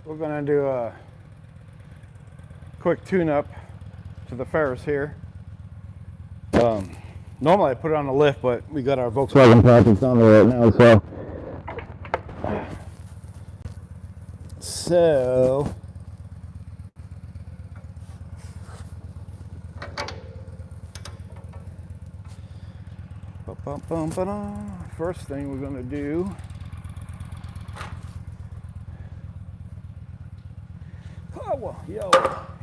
We're going to do a quick tune-up to the Ferris here. Normally I put it on the lift, but we got our Volkswagen package on there right now, so first thing we're going to do,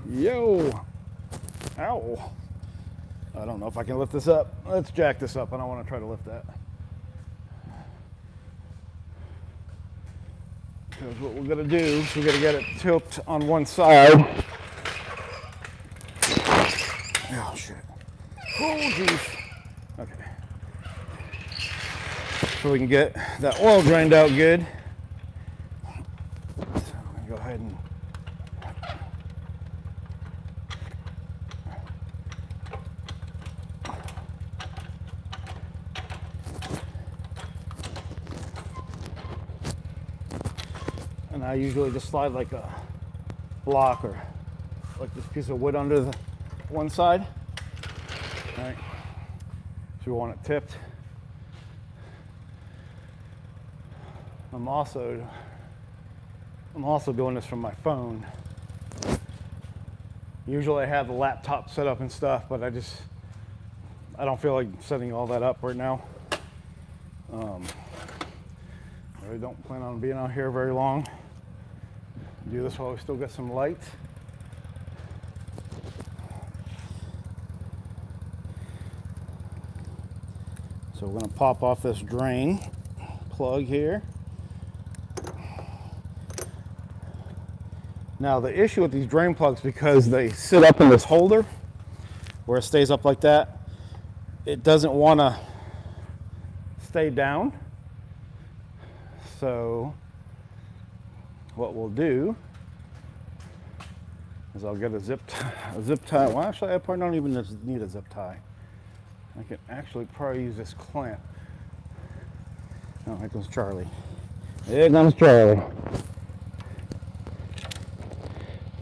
yo, ow. I don't know if I can lift this up. Let's jack this up. I don't want to try to lift that. Because what we're going to do is we're going to get it tilted on one side. Oh, shit. Oh, jeez. Okay. So we can get that oil drained out good. So I'm going to go ahead and I usually just slide like a block or like this piece of wood under the one side. All right. So we want it tipped. I'm also doing this from my phone. Usually I have the laptop set up and stuff, but I don't feel like setting all that up right now. I really don't plan on being out here very long. Do this while we still got some light. So we're going to pop off this drain plug here. Now the issue with these drain plugs, because they sit up in this holder where it stays up like that, it doesn't want to stay down. So what we'll do is I'll get a zip tie. Well, actually, I probably don't even need a zip tie. I can actually probably use this clamp. Oh, here comes Charlie. Here comes Charlie.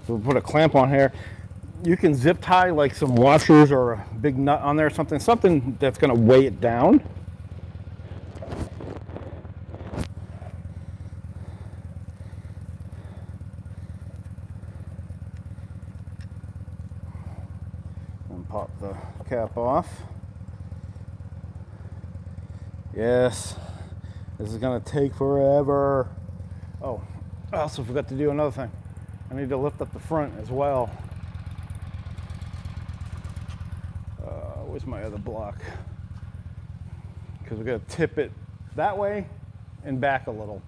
So we'll put a clamp on here. You can zip tie like some washers or a big nut on there, something that's going to weigh it down. Pop the cap off. Yes, this is gonna take forever. Oh, I also forgot to do another thing. I need to lift up the front as well. Where's my other block? Because we're gonna tip it that way and back a little.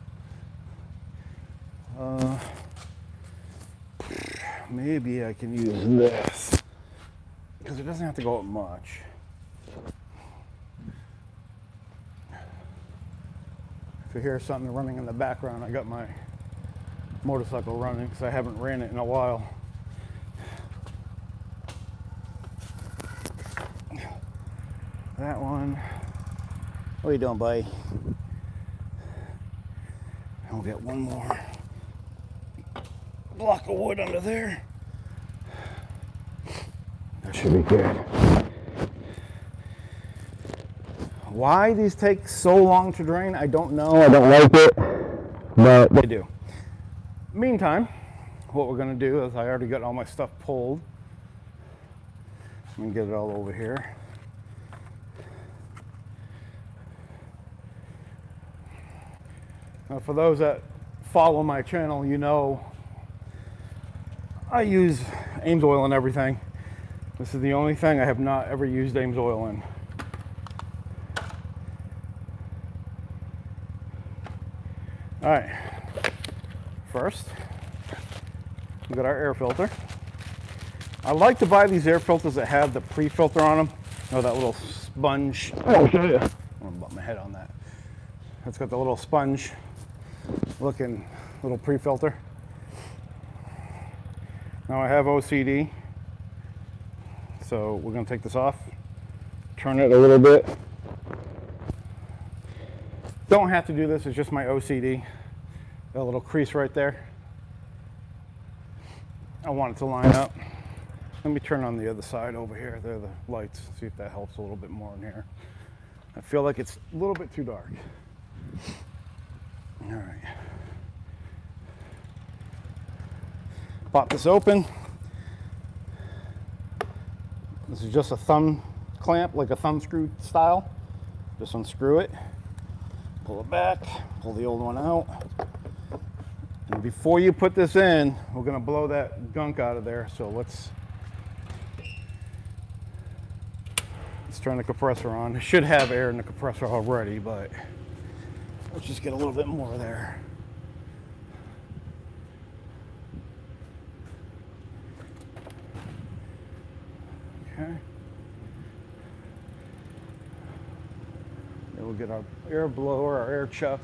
Maybe I can use this, because it doesn't have to go up much. If you hear something running in the background, I got my motorcycle running because I haven't ran it in a while. That one. What are you doing, buddy? I'll get one more block of wood under there. That should be good. Why these take so long to drain, I don't know. I don't like it, but they do. Meantime, what we're going to do is I already got all my stuff pulled. Let me get it all over here. Now, for those that follow my channel, you know I use Ames oil in everything. This is the only thing I have not ever used Ames oil in. All right, first, we got our air filter. I like to buy these air filters that have the pre-filter on them. You know, that little sponge. Oh, I'll show you. I'm gonna bump my head on that. It's got the little sponge looking little pre-filter. Now I have OCD, so we're gonna take this off, turn it a little bit. Don't have to do this, it's just my OCD. Got a little crease right there. I want it to line up. Let me turn on the other side over here. There are the lights. See if that helps a little bit more in here. I feel like it's a little bit too dark. All right. Pop this open. This is just a thumb clamp, like a thumb screw style. Just unscrew it, pull it back, pull the old one out. And before you put this in, we're gonna blow that gunk out of there. So let's turn the compressor on. It should have air in the compressor already, but let's just get a little bit more there. Okay. Then we'll get our air blower, our air chuck,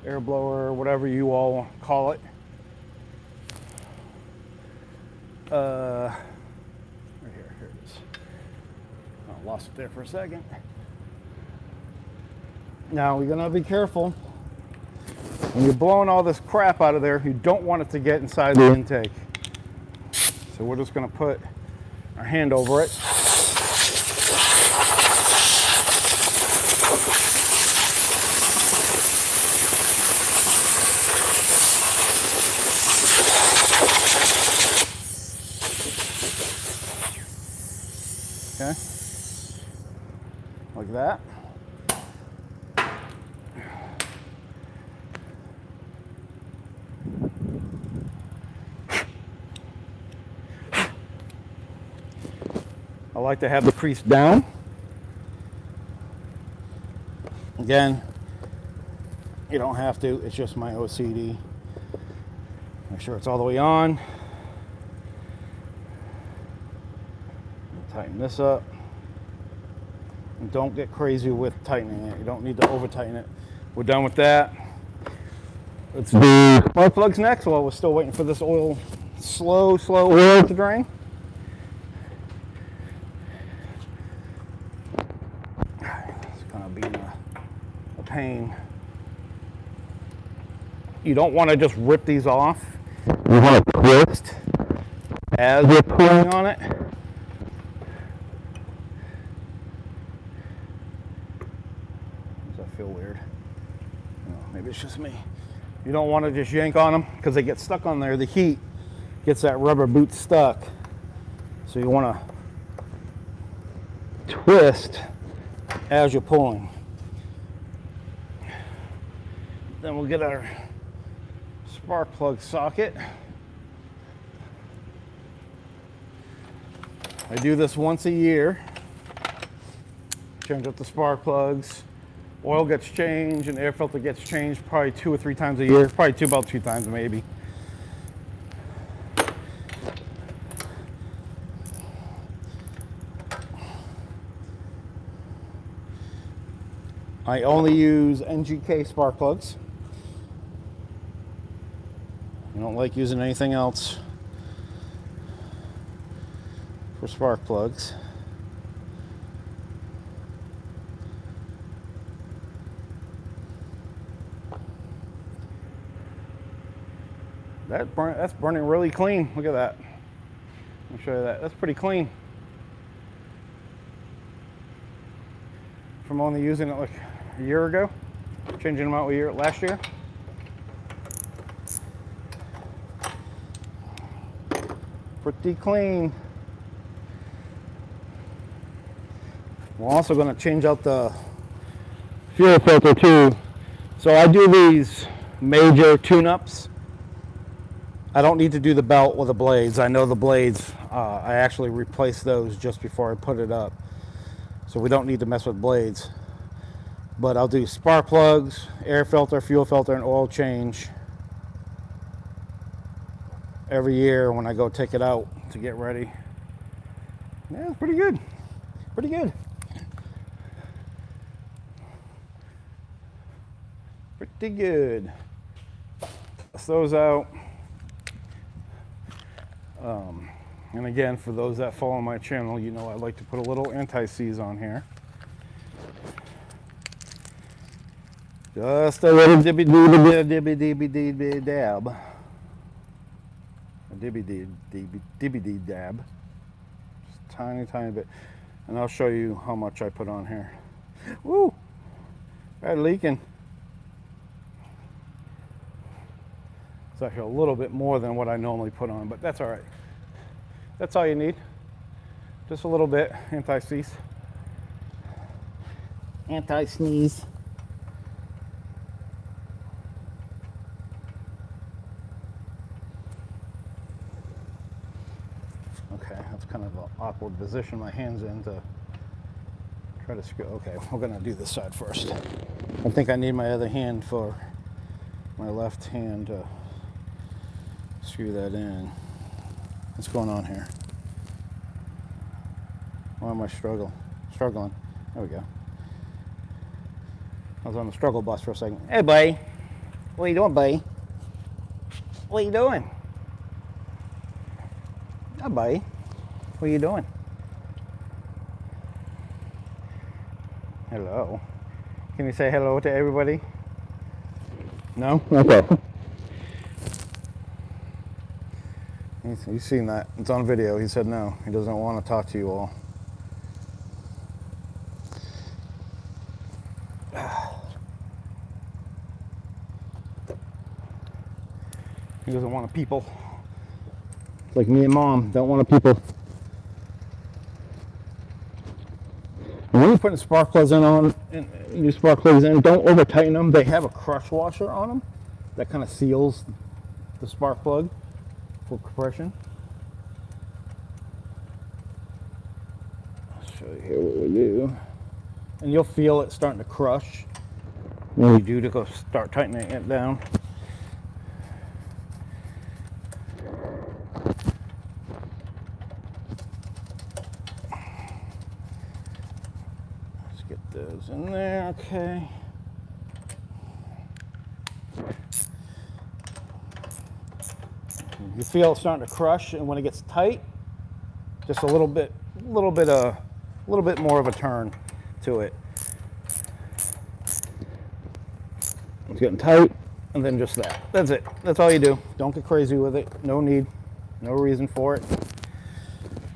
air blower, whatever you all call it. Right here, here it is. I lost it there for a second. Now we're gonna be careful. When you're blowing all this crap out of there, you don't want it to get inside the intake. So we're just gonna put our hand over it. Okay, like that. I like to have the crease down. Again, you don't have to, it's just my OCD. Make sure it's all the way on. Tighten this up. And don't get crazy with tightening it. You don't need to over tighten it. We're done with that. Let's do spark plugs next while we're still waiting for this oil, slow oil to drain. It's kind of being a pain. You don't want to just rip these off. You want to twist as you're pulling on it. Does that feel weird? No, maybe it's just me. You don't want to just yank on them because they get stuck on there. The heat gets that rubber boot stuck. So you want to twist as you're pulling. Then we'll get our spark plug socket. I do this once a year. Change up the spark plugs. Oil gets changed and air filter gets changed probably 2 or 3 times a year. Probably about 2 times maybe. I only use NGK spark plugs. I don't like using anything else for spark plugs. That's burning really clean. Look at that. Let me show you that. That's pretty clean. From only using it like a year ago, changing them out last year. Pretty clean. We're also going to change out the fuel filter too. So I do these major tune-ups. I don't need to do the belt or the blades. I know the blades, I actually replaced those just before I put it up. So we don't need to mess with blades. But I'll do spark plugs, air filter, fuel filter, and oil change every year when I go take it out to get ready. Yeah, it's pretty good. Pretty good. Pretty good. Toss those out. And again, for those that follow my channel, you know I like to put a little anti-seize on here. Just a little dibby dab. a dibby dab, just a tiny bit, and I'll show you how much I put on here. Woo! Bad leaking. It's actually a little bit more than what I normally put on, but that's all right. That's all you need. Just a little bit, anti-seize. Anti-sneeze. Okay, that's kind of an awkward position my hand's in to try to screw. Okay, we're gonna do this side first. I think I need my other hand for my left hand to screw that in. What's going on here? Why am I struggling? There we go. I was on the struggle bus for a second. Hey, buddy. What are you doing, buddy? What are you doing? Hi, buddy. What are you doing? Hello. Can you say hello to everybody? No? Okay. He's seen that. It's on video. He said no. He doesn't want to talk to you all. He doesn't want to people. It's like me and Mom don't want to people. And when you're putting spark plugs in new spark plugs in, don't over tighten them. They have a crush washer on them that kind of seals the spark plug for compression. I'll show you here what we do. And you'll feel it starting to crush when you do to go start tightening it down. Let's get those in there, okay. You feel it starting to crush, and when it gets tight, just a little bit more of a turn to it. It's getting tight, and then just that. That's it. That's all you do. Don't get crazy with it. No need, no reason for it.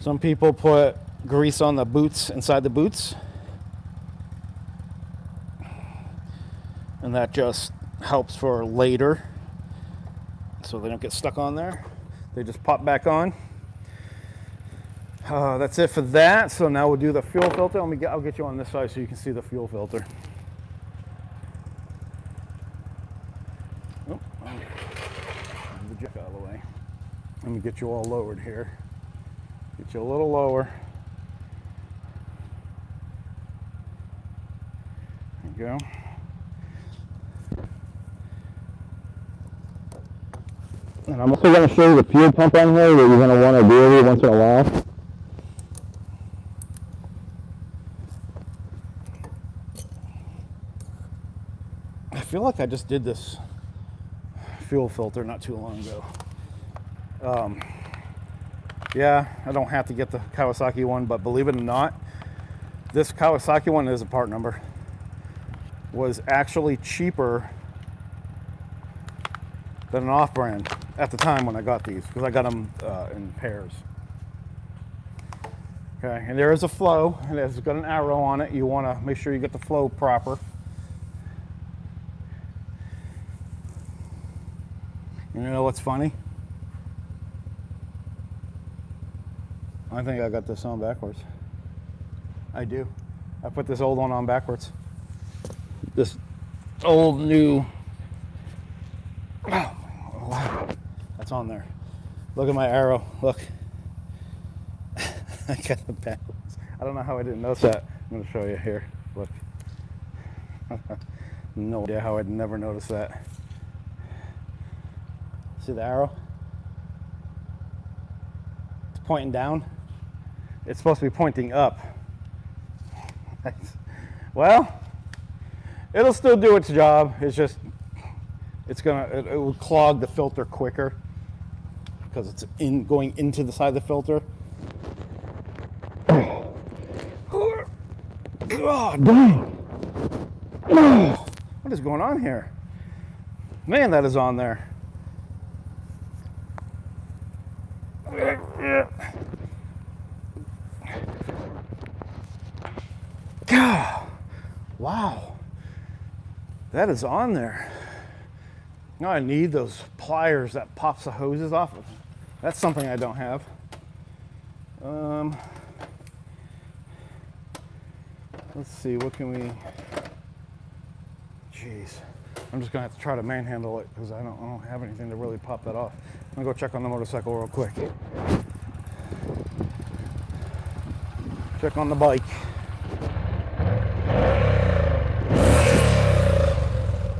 Some people put grease on the boots, inside the boots, and that just helps for later, so they don't get stuck on there. They just pop back on. That's it for that. So now we'll do the fuel filter. I'll get you on this side so you can see the fuel filter. Oh, move the jack out of the way. Let me get you all lowered here. Get you a little lower. There you go. And I'm also going to show you the fuel pump on here that you're going to want to do every once in a while. I feel like I just did this fuel filter not too long ago. Yeah, I don't have to get the Kawasaki one, but believe it or not, this Kawasaki one is a part number. Was actually cheaper than an off-brand at the time when I got these, because I got them in pairs. Okay, and there is a flow, and it's got an arrow on it. You want to make sure you get the flow proper. You know what's funny? I think I got this on backwards. I do. I put this old one on backwards. This old new. Oh, wow. That's on there. Look at my arrow. Look. I got it backwards. I don't know how I didn't notice that. I'm going to show you here. Look. No idea how I'd never noticed that. See the arrow? It's pointing down. It's supposed to be pointing up. Well, it'll still do its job. It's just, it will clog the filter quicker because it's going into the side of the filter. Oh, dang. What is going on here? Man, that is on there. God, wow, that is on there. Now I need those pliers that pops the hoses off. That's something I don't have. Let's see, what can we, jeez. I'm just gonna have to try to manhandle it because I don't have anything to really pop that off. I'm gonna go check on the motorcycle real quick. Check on the bike.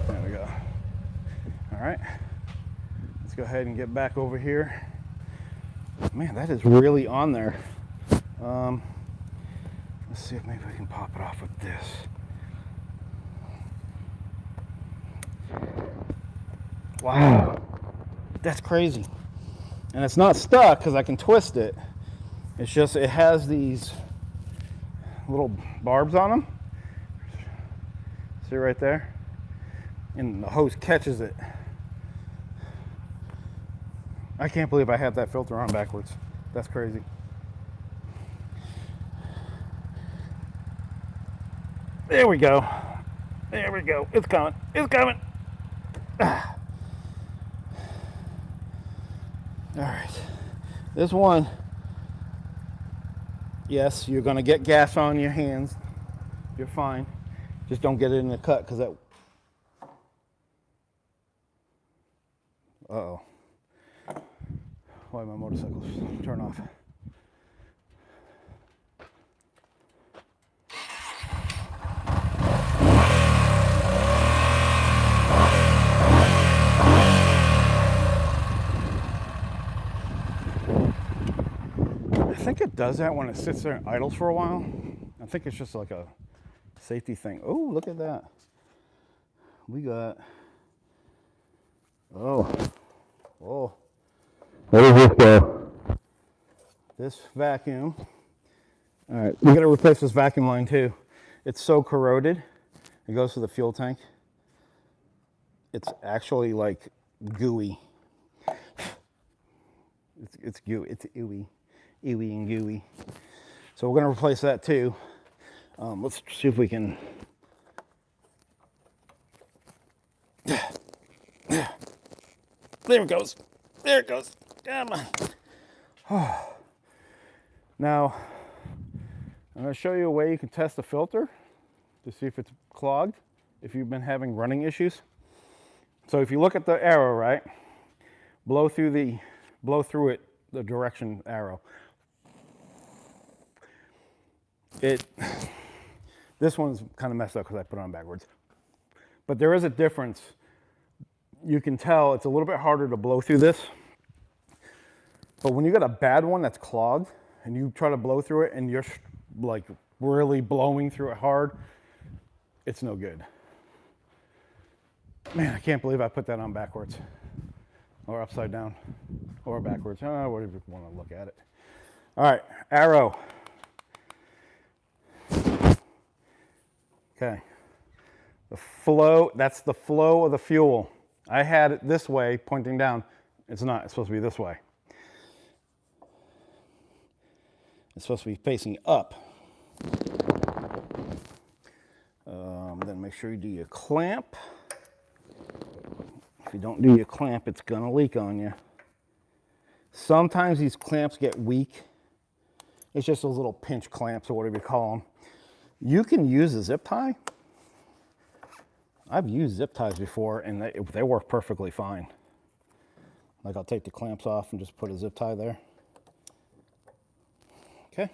There we go. All right, let's go ahead and get back over here. Man, that is really on there. Let's see if maybe I can pop it off with this. Wow, that's crazy. And it's not stuck because I can twist it. It's just, it has these little barbs on them. See right there? And the hose catches it. I can't believe I have that filter on backwards. That's crazy. There we go. There we go. It's coming. It's coming. Ah. All right. This one, yes, you're going to get gas on your hands. You're fine. Just don't get it in the cut because that. Uh-oh. Why did my motorcycle turn off? I think it does that when it sits there and idles for a while. I think it's just like a safety thing. Oh, look at that. We got, oh. What is this though? This vacuum. All right, we gotta replace this vacuum line too. It's so corroded. It goes to the fuel tank. It's actually like gooey. It's gooey, it's ooey and gooey. So we're gonna replace that too. Let's see if we can. There it goes. There it goes. Come on. Now, I'm gonna show you a way you can test the filter to see if it's clogged, if you've been having running issues. So if you look at the arrow, right, blow through it, the direction arrow. This one's kind of messed up because I put it on backwards. But there is a difference. You can tell it's a little bit harder to blow through this. But when you got a bad one that's clogged and you try to blow through it and you're like really blowing through it hard, it's no good. Man, I can't believe I put that on backwards or upside down or backwards. Whatever you want to look at it. All right, arrow. Okay. The flow, that's the flow of the fuel. I had it this way pointing down. It's not, it's supposed to be this way. It's supposed to be facing up. Then make sure you do your clamp. If you don't do your clamp, it's gonna leak on you. Sometimes these clamps get weak. It's just those little pinch clamps or whatever you call them. You can use a zip tie. I've used zip ties before and they work perfectly fine. Like I'll take the clamps off and just put a zip tie there. Okay.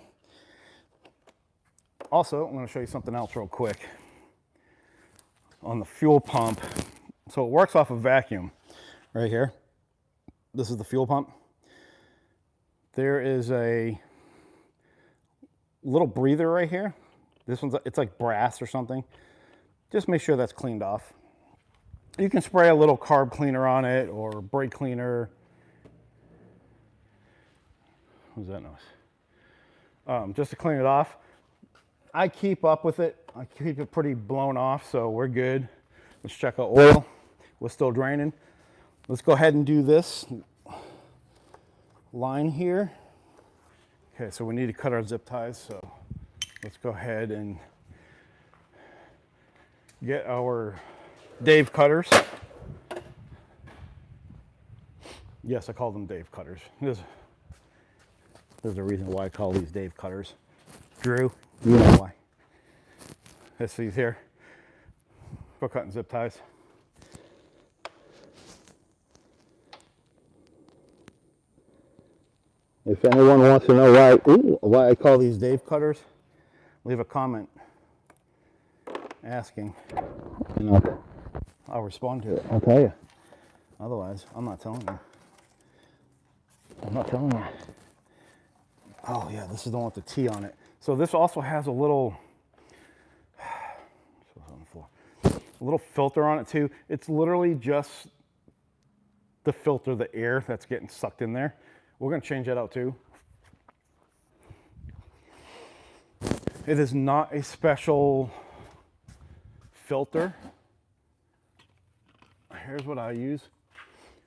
Also, I'm going to show you something else real quick on the fuel pump. So it works off a vacuum right here. This is the fuel pump. There is a little breather right here. This one's, it's like brass or something. Just make sure that's cleaned off. You can spray a little carb cleaner on it or brake cleaner. What was that noise? Just to clean it off. I keep up with it. I keep it pretty blown off, so we're good. Let's check out oil. We're still draining. Let's go ahead and do this. line here. Okay, so we need to cut our zip ties, so let's go ahead and get our Dave cutters. Yes, I call them Dave cutters. There's a reason why I call these Dave cutters. Drew, you know why. It's these here for cutting zip ties. If anyone wants to know why I call these Dave cutters, leave a comment asking. I'll respond to it. I'll tell you. Otherwise, I'm not telling you. I'm not telling you. Oh yeah, this is the one with the T on it. So this also has a little filter on it too. It's literally just to filter the air that's getting sucked in there. We're going to change that out too. It is not a special filter. Here's what I use.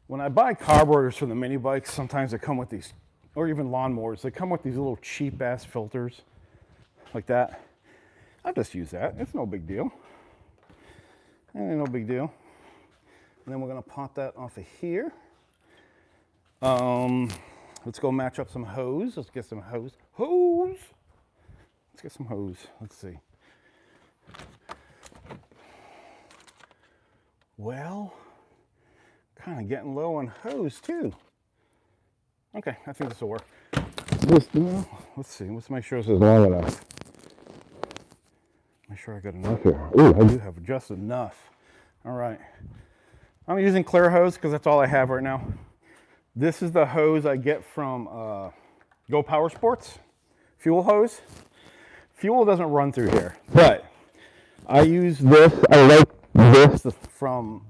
When I buy carburetors for the mini bikes, sometimes they come with these, or even lawnmowers, they come with these little cheap ass filters like that. I just use that. It's no big deal. It ain't no big deal. And then we're going to pop that off of here. Let's go match up some hose. Let's get some hose. Let's get some hose. Let's see. Well, kind of getting low on hose too. Okay, I think this will work. Let's see. Let's make sure this is long enough. Make sure I got enough here. Ooh, I do have just enough. All right. I'm using clear hose because that's all I have right now. This is the hose I get from Go Power Sports, fuel hose. Fuel doesn't run through here, but I use this. I like this from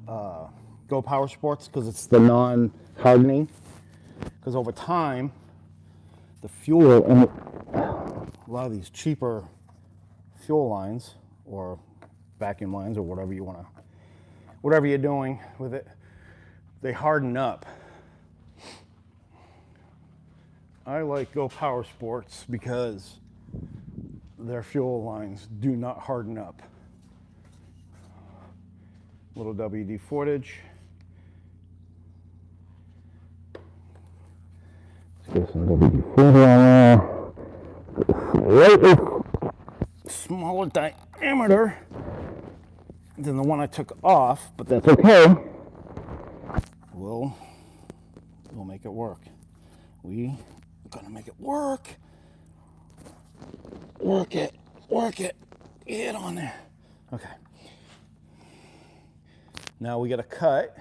Go Power Sports because it's the non-hardening. Because over time, the fuel and a lot of these cheaper fuel lines or vacuum lines or whatever you want to, whatever you're doing with it, they harden up. I like Go Power Sports because their fuel lines do not harden up. Little WD footage. Let's get some WD footage on there. Slightly smaller diameter than the one I took off, but that's okay. We'll make it work. We gonna make it work. Work it. Get on there. Okay. Now we gotta cut.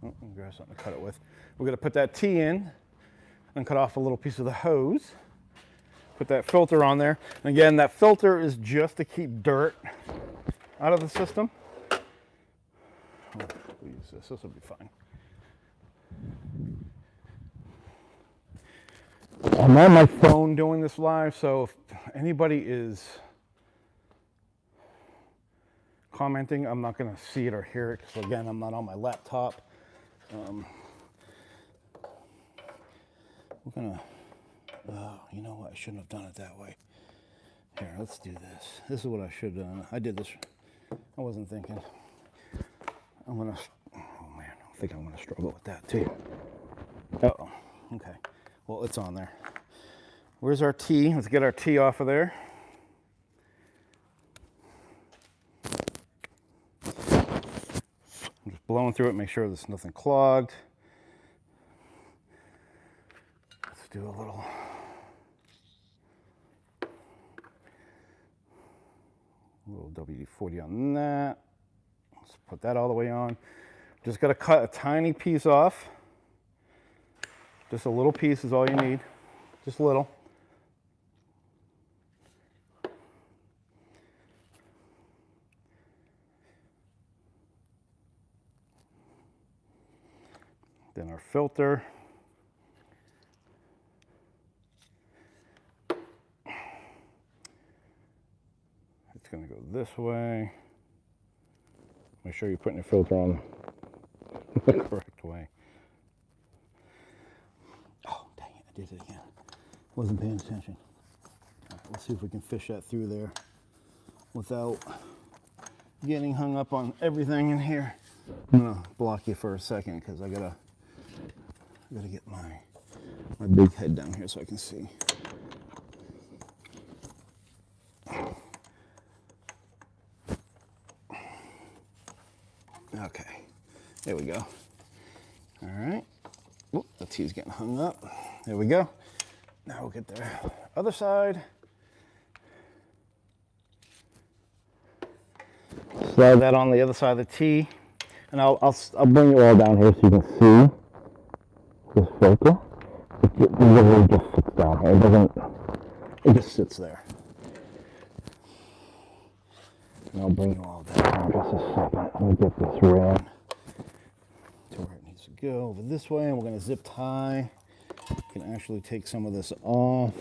Oh, grab something to cut it with. We're gonna put that T in and cut off a little piece of the hose. Put that filter on there. And again, that filter is just to keep dirt out of the system. We'll use this. This will be fine. I'm on my phone doing this live, so if anybody is commenting, I'm not going to see it or hear it because, again, I'm not on my laptop. We're going to, oh, you know what? I shouldn't have done it that way. Here, let's do this. This is what I should have done. I did this. I wasn't thinking. I'm going to, oh man, I think I'm going to struggle with that too. Uh-oh. Okay. Well, it's on there. Where's our T? Let's get our T off of there. I'm just blowing through it, make sure there's nothing clogged. Let's do a little WD-40 on that. Let's put that all the way on. Just got to cut a tiny piece off. Just a little piece is all you need. Just a little. Then our filter. It's going to go this way. Make sure you're putting your filter on the correct way. Oh, dang did it again. Wasn't paying attention. All right, let's see if we can fish that through there without getting hung up on everything in here. I'm gonna block you for a second because I gotta get my big head down here so I can see. Okay, there we go. All right. Whoop, the T's getting hung up. There we go. Now we'll get the other side. Slide that on the other side of the T, and I'll bring it all down here so you can see this filter. It literally just sits down here. It just sits there. And I'll bring you all down in just a second. Let me get this ran to where it needs to go. Over this way, and we're going to zip tie. You can actually take some of this off.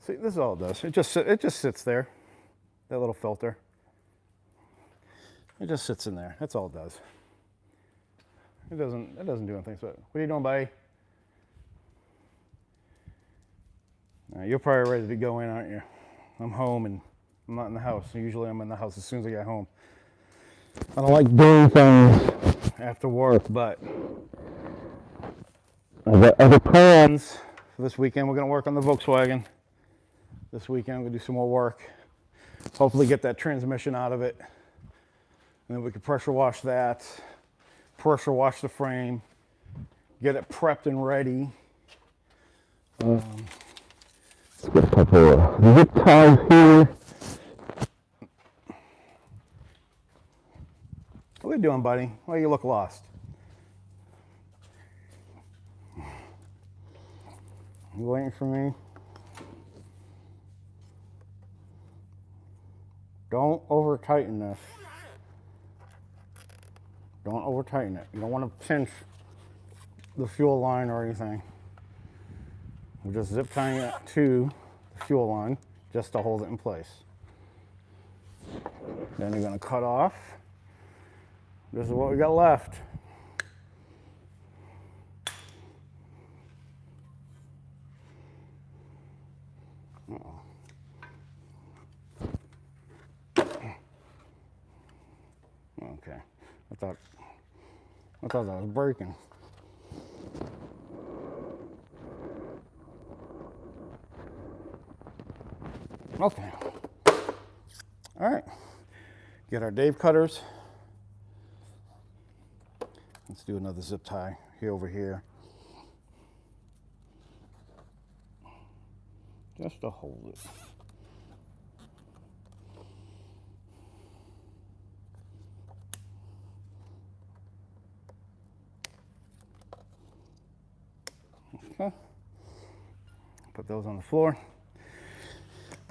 See, this is all it does. It just sits there. That little filter. It just sits in there. That's all it does. It doesn't do anything. So, what are you doing, buddy? You're probably ready to go in, aren't you? I'm home and I'm not in the house. Usually I'm in the house as soon as I get home. I don't like doing things after work, but I've got other plans for this weekend. We're going to work on the Volkswagen. This weekend I'm going to do some more work. Hopefully get that transmission out of it. And then we can pressure wash that. Pressure wash the frame. Get it prepped and ready. Let's get a couple of zip ties here. What are you doing, buddy? Why you look lost? You waiting for me? Don't over tighten this. Don't over tighten it. You don't want to pinch the fuel line or anything. We're just zip tying it to the fuel line just to hold it in place. Then you're going to cut off. This is what we got left. Okay, I thought that was breaking. Okay. All right. Get our Dave cutters. Let's do another zip tie here over here. Just to hold it. Okay. Put those on the floor.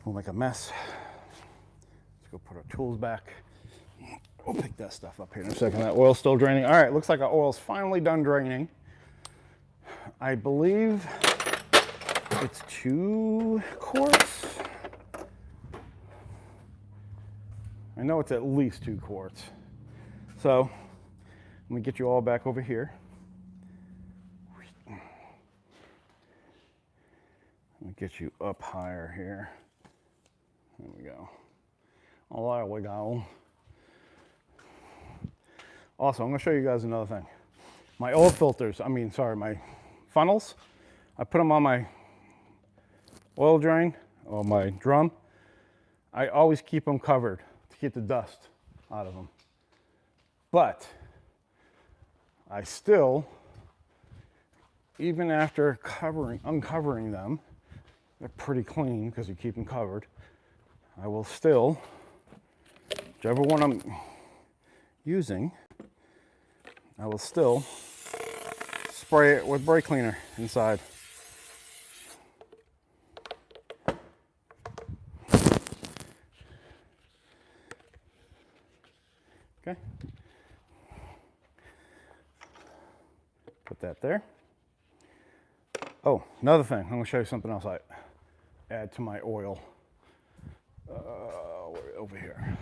We'll make a mess. Let's go put our tools back. We'll pick that stuff up here in a second. That oil's still draining. All right, looks like our oil's finally done draining. I believe it's 2 quarts. I know it's at least 2 quarts. So let me get you all back over here. Let me get you up higher here. There we go. Oh, there we go. Also, I'm going to show you guys another thing. My oil filters, my funnels, I put them on my oil drain or my drum. I always keep them covered to keep the dust out of them. But I still, even after uncovering them, they're pretty clean because you keep them covered. I will still, whichever one I'm using, I will still spray it with brake cleaner inside. Okay. Put that there. Oh, another thing. I'm going to show you something else I add to my oil. Over here.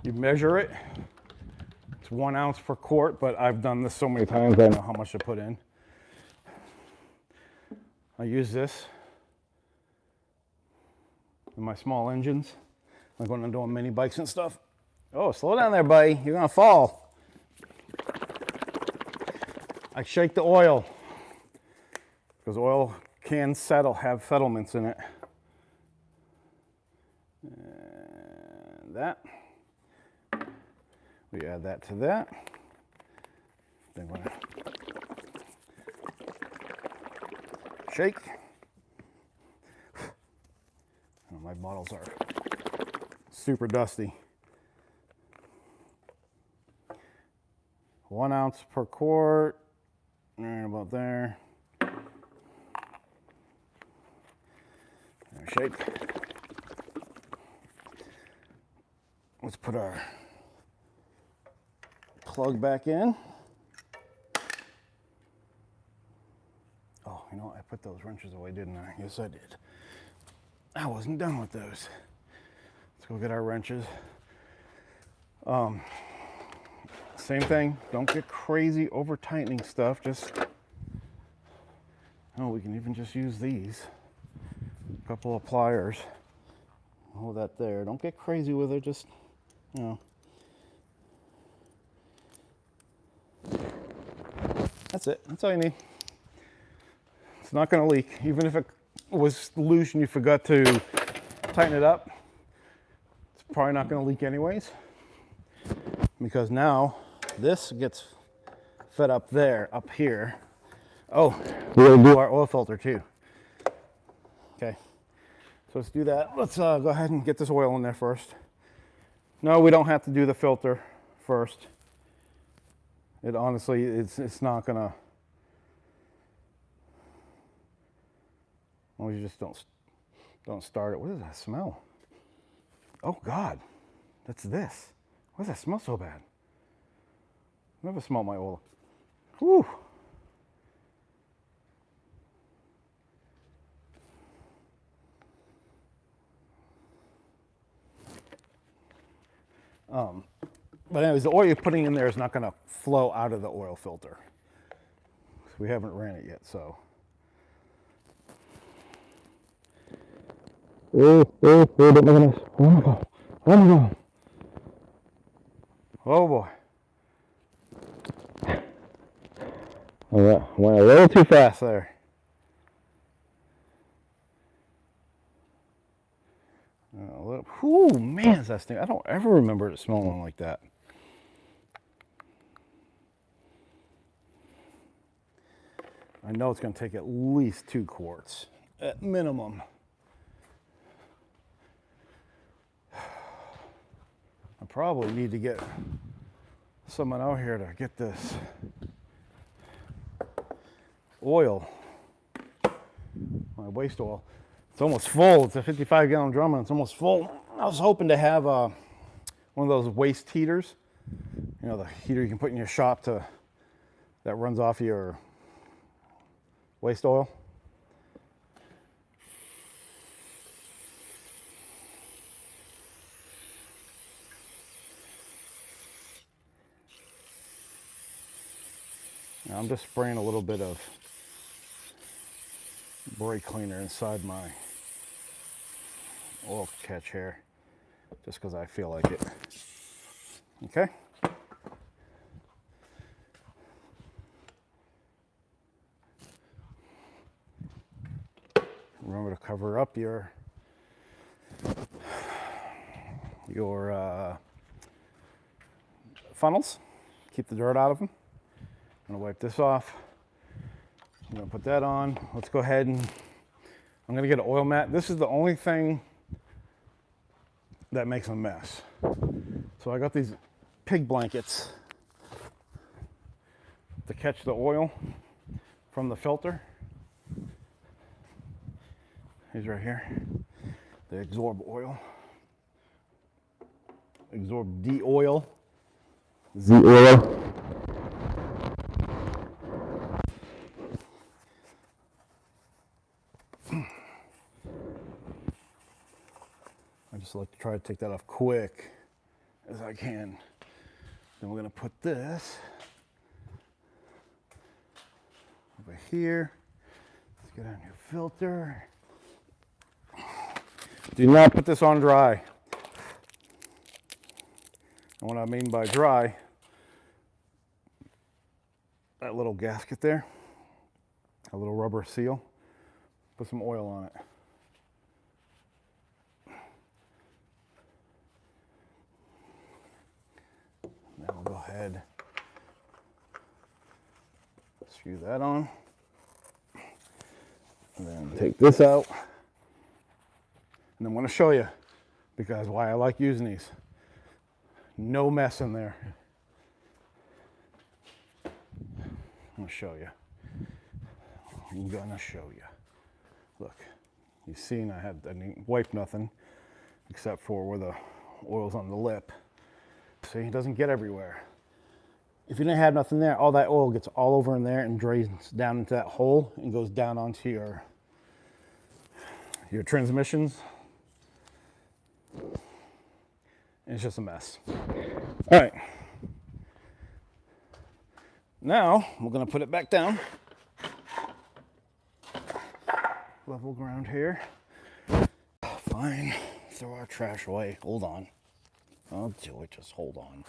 You measure it It's 1 ounce per quart, but I've done this so many times I know how much to put in. I use this in my small engines, like when I'm doing mini bikes and stuff. Oh, slow down there, buddy. You're gonna fall. I shake the oil because oil can have settlements in it. And that. We add that to that. Then we're gonna shake. Oh, my bottles are super dusty. 1 ounce per quart. Right about there. Shake. Let's put our plug back in. Oh, you know, I put those wrenches away, didn't I? Yes, I did. I wasn't done with those. Let's go get our wrenches. Same thing. Don't get crazy over tightening stuff. Just, oh, we can even just use these. A couple of pliers. Hold that there. Don't get crazy with it. Just, you know. That's it. That's all you need. It's not going to leak. Even if it was loose and you forgot to tighten it up, it's probably not going to leak anyways. Because now this gets fed up there, up here. Oh, we're going to do our oil filter too. Okay. So let's do that. Let's go ahead and get this oil in there first. No, we don't have to do the filter first. It honestly, it's not gonna. Well, you just don't start it. What does that smell? Oh God, that's this. Why does that smell so bad? Never smelled my oil. Whew. But anyways, the oil you're putting in there is not going to flow out of the oil filter. We haven't ran it yet, so. Oh, don't make a mess. Oh my God. Oh my God. Oh boy. All right, went a little too fast there. Whew, man, is that stink. I don't ever remember it smelling like that. I know it's going to take at least 2 quarts, at minimum. I probably need to get someone out here to get this oil, my waste oil. It's almost full. It's a 55-gallon drum and it's almost full. I was hoping to have one of those waste heaters. You know, the heater you can put in your shop that runs off your waste oil. Now I'm just spraying a little bit of brake cleaner inside my oil catch here, just because I feel like it. Okay. Remember to cover up your funnels. Keep the dirt out of them. I'm gonna wipe this off. I'm gonna put that on. Let's go ahead and I'm gonna get an oil mat. This is the only thing that makes a mess. So I got these pig blankets to catch the oil from the filter. These right here. They absorb oil. Absorb de-oil. Z-oil. I just like to try to take that off quick as I can. Then we're going to put this over here. Let's get our new filter. Do not put this on dry. And what I mean by dry, that little gasket there, a little rubber seal, put some oil on it. Now we'll go ahead, screw that on, and then take this out. And I'm going to show you, because why I like using these. No mess in there. I'm going to show you. I'm going to show you. Look, you've seen I didn't wipe nothing except for where the oil's on the lip. See, it doesn't get everywhere. If you didn't have nothing there, all that oil gets all over in there and drains down into that hole and goes down onto your transmissions. And it's just a mess. All right. Now, we're going to put it back down. Level ground here. Fine. Throw our trash away. Hold on. I'll do it. Just hold on.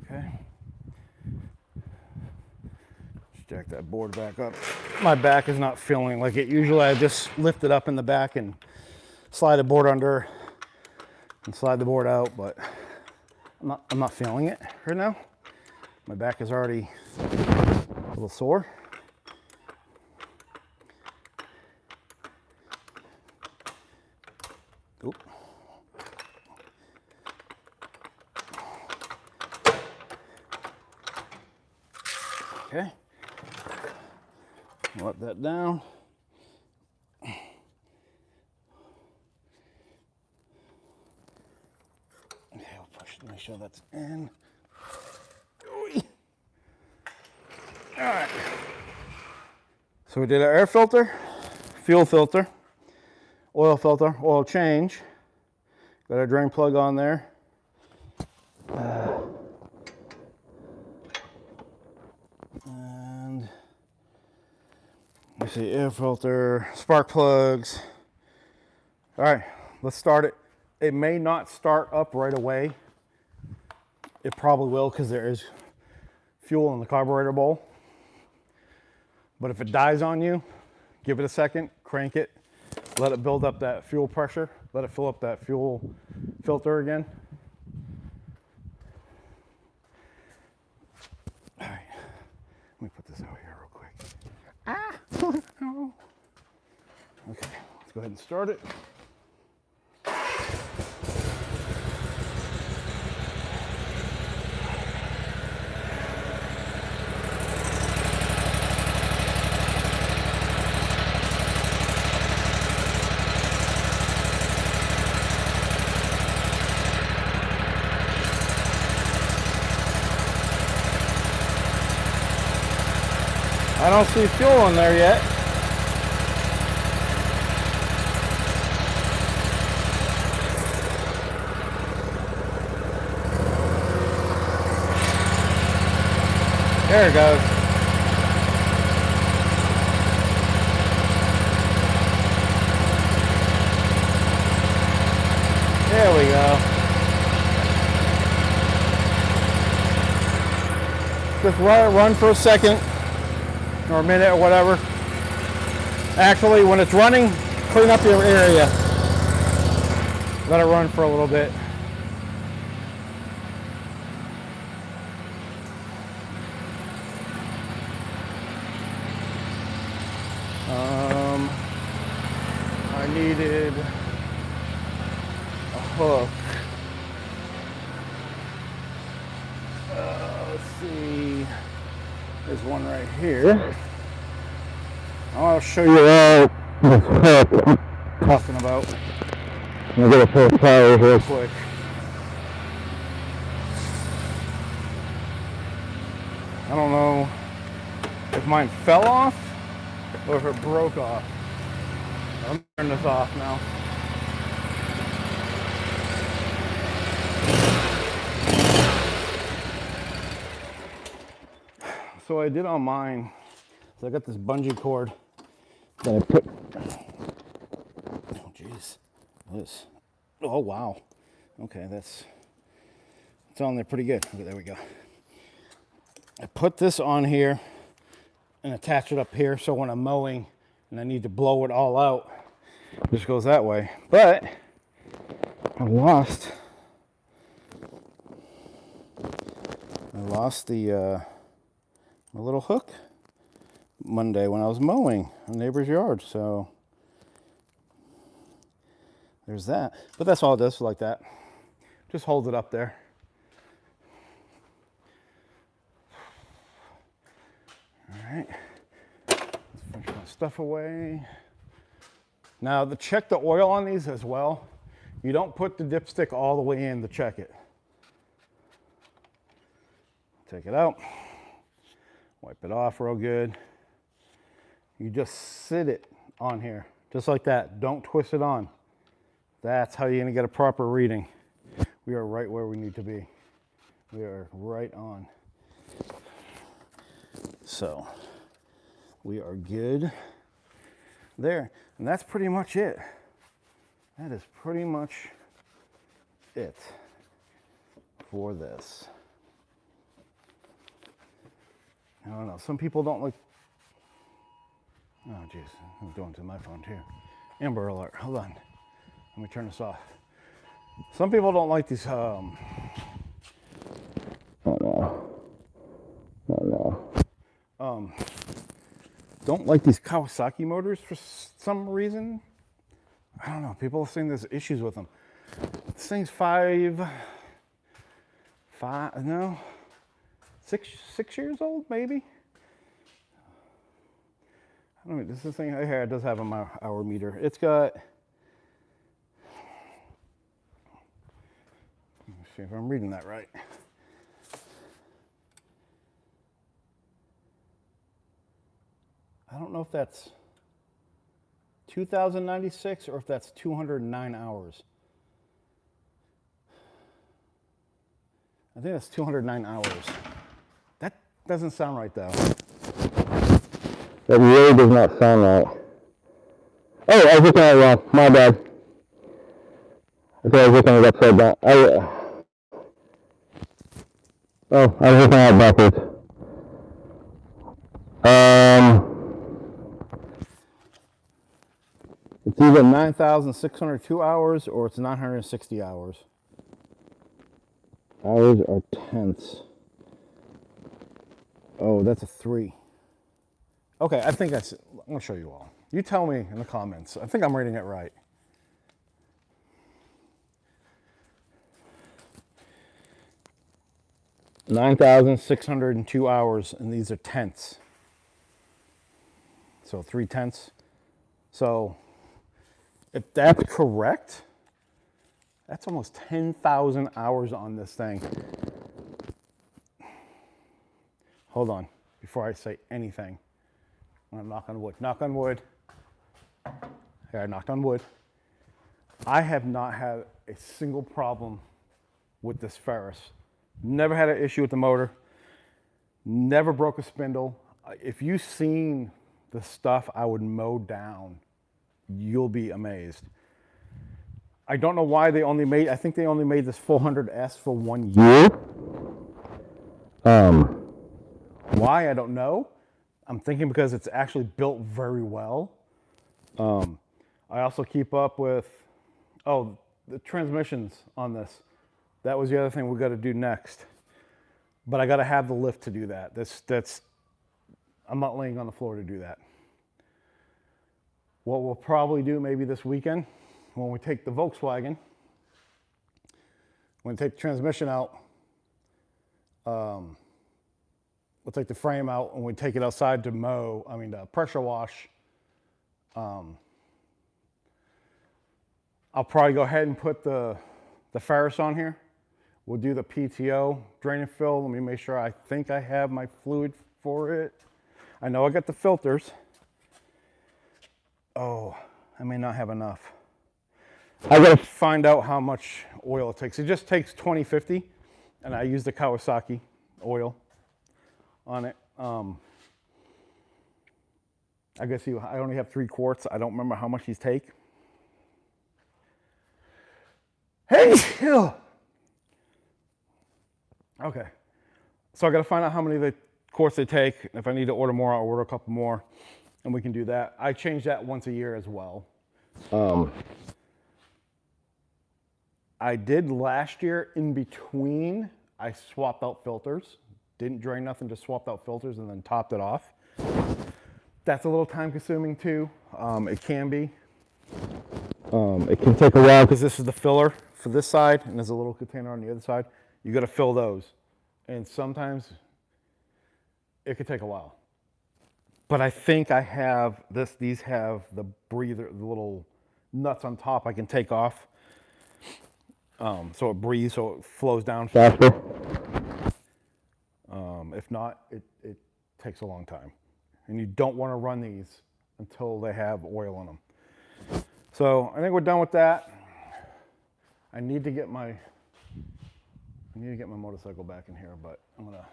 Okay. Jack that board back up. My back is not feeling like it. Usually I just lift it up in the back and slide the board under and slide the board out, but I'm not feeling it right now. My back is already a little sore. Oop. Okay. Let that down. Okay, we'll push it, make sure that's in. All right. So we did our air filter, fuel filter, oil filter, oil change. Got our drain plug on there. And you see air filter, spark plugs. All right, let's start it. It may not start up right away. It probably will because there is fuel in the carburetor bowl. But if it dies on you, give it a second, crank it, let it build up that fuel pressure, let it fill up that fuel filter again. All right, let me put this out here real quick. Ah! Okay, let's go ahead and start it. I don't see fuel in there yet. There it goes. There we go. Just let it run for a second. Or a minute or whatever. Actually, when it's running, clean up your area. Let it run for a little bit. I needed a hook. Let's see. There's one right here. I'll show you this hook I'm talking about. I'm gonna pull a tire real quick. I don't know if mine fell off or if it broke off. I'm turning this off now. So I did on mine, so I got this bungee cord that I put, oh jeez, this, oh wow, okay, it's on there pretty good. Okay, there we go. I put this on here and attach it up here, so when I'm mowing and I need to blow it all out, it just goes that way. But I lost the my little hook Monday when I was mowing a neighbor's yard, so there's that. But that's all it does, like that. Just hold it up there. All right, let's finish my stuff away. Now, check the oil on these as well. You don't put the dipstick all the way in to check it. Take it out, wipe it off real good. You just sit it on here, just like that. Don't twist it on. That's how you're gonna get a proper reading. We are right where we need to be. We are right on. So, we are good there. And that's pretty much it. That is pretty much it for this. I don't know. Some people don't like. Oh, jeez. I'm doing it to my phone too. Amber alert. Hold on. Let me turn this off. Some people don't like these. Oh no. Don't like these Kawasaki motors for some reason. I don't know. People are saying there's issues with them. This thing's six years old, maybe. I don't know. This thing here, it does have an hour meter. It's got. Let me see if I'm reading that right. I don't know if that's 2,096 or if that's 209 hours. I think that's 209 hours. That doesn't sound right though. That really does not sound right. Oh, I was looking at it wrong. My bad. I thought I was looking at it upside down. I was looking at it backwards. It's either 9,602 hours or it's 960 hours. Hours are tenths. Oh, that's a 3. Okay, I think I'm going to show you all. You tell me in the comments. I think I'm reading it right. $9,602 hours, and these are tenths. So 3 tenths. So if that's correct, that's almost 10,000 hours on this thing. Hold on, before I say anything. I'm gonna knock on wood. Knock on wood. Here, I knocked on wood. I have not had a single problem with this Ferris. Never had an issue with the motor. Never broke a spindle. If you've seen the stuff I would mow down, you'll be amazed. I don't know why they only made, I think they only made this 400S for 1 year. Why, I don't know. I'm thinking because it's actually built very well. I also keep up with, the transmissions on this. That was the other thing we got to do next. But I got to have the lift to do that. I'm not laying on the floor to do that. What we'll probably do maybe this weekend, when we take the Volkswagen, when we take the transmission out, we'll take the frame out and we take it outside to pressure wash. I'll probably go ahead and put the Ferris on here. We'll do the PTO, drain and fill. Let me make sure I think I have my fluid for it. I know I got the filters. Oh, I may not have enough. I gotta find out how much oil it takes. It just takes 2050, and I use the Kawasaki oil on it. I guess I only have 3 quarts. I don't remember how much these take. Hey! Okay. So I got to find out how many of the quarts they take. If I need to order more, I'll order a couple more, and we can do that. I change that once a year as well. I did last year in between. I swapped out filters. Didn't drain nothing, just swapped out filters and then topped it off. That's a little time consuming too. It can be. It can take a while because this is the filler for this side and there's a little container on the other side. You got to fill those. And sometimes it could take a while. But I think I have this, these have the breather, the little nuts on top I can take off. So it breathes, so it flows down faster. If not, it takes a long time. And you don't want to run these until they have oil in them. So I think we're done with that. I need to get my motorcycle back in here, but I'm gonna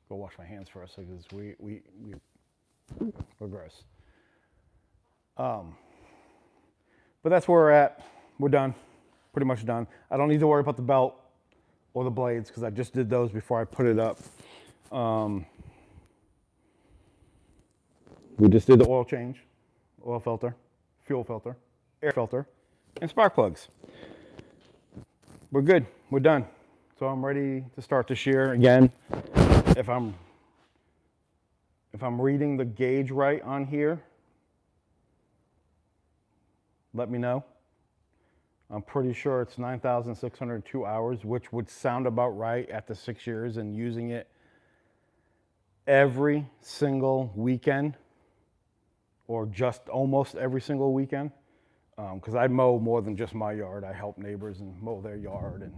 go wash my hands first because we're gross. But that's where we're at. We're done, pretty much done. I don't need to worry about the belt or the blades because I just did those before I put it up. We just did the oil change, oil filter, fuel filter, air filter, and spark plugs. We're good. We're done. So I'm ready to start this year again. If I'm reading the gauge right on here, let me know. I'm pretty sure it's 9,602 hours, which would sound about right after 6 years and using it every single weekend, or just almost every single weekend. Because I mow more than just my yard. I help neighbors and mow their yard. And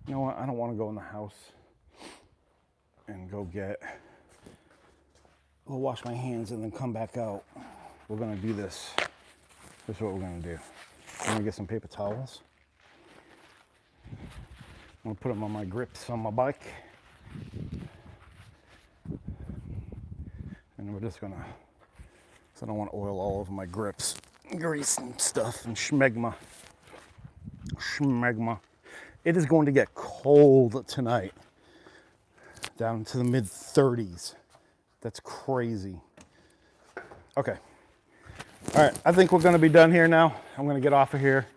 you know what? I don't want to go in the house and go wash my hands and then come back out. We're going to do this. This is what we're going to do. I'm going to get some paper towels. I'm going to put them on my grips on my bike. And we're just going to, because I don't want oil all over my grips. Grease and stuff and schmegma. It is going to get cold tonight. Down to the mid 30s. That's crazy. Okay. All right, I think we're going to be done here now. I'm going to get off of here.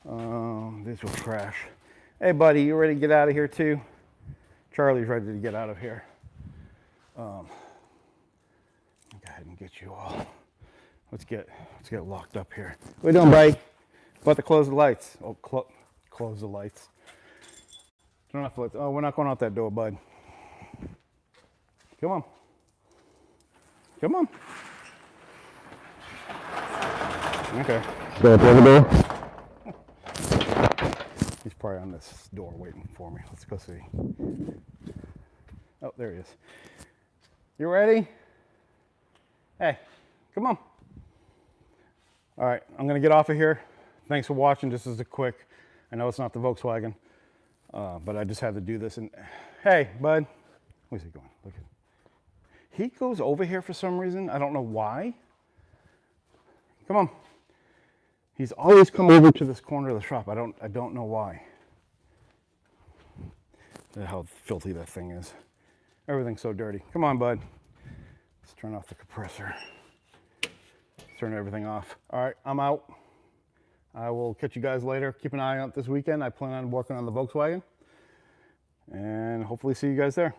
This will crash. Hey, buddy, you ready to get out of here too? Charlie's ready to get out of here. Go ahead and get you all. Let's get locked up here. What are you doing, buddy? About to close the lights. Oh, close the lights. Turn off the lights. Oh, we're not going out that door, bud. Come on. Come on. Okay. Go up the other door. He's probably on this door waiting for me. Let's go see. Oh, there he is. You ready? Hey, come on. All right, I'm gonna get off of here. Thanks for watching. This is a quick, I know it's not the Volkswagen, but I just had to do this. And hey, bud, where's he going? Look at, he goes over here for some reason. I don't know why. Come on. He's always come over to this corner of the shop. I don't know why. How filthy that thing is. Everything's so dirty. Come on, bud. Let's turn off the compressor. Turn everything off. All right, I'm out. I will catch you guys later. Keep an eye out this weekend. I plan on working on the Volkswagen. And hopefully see you guys there.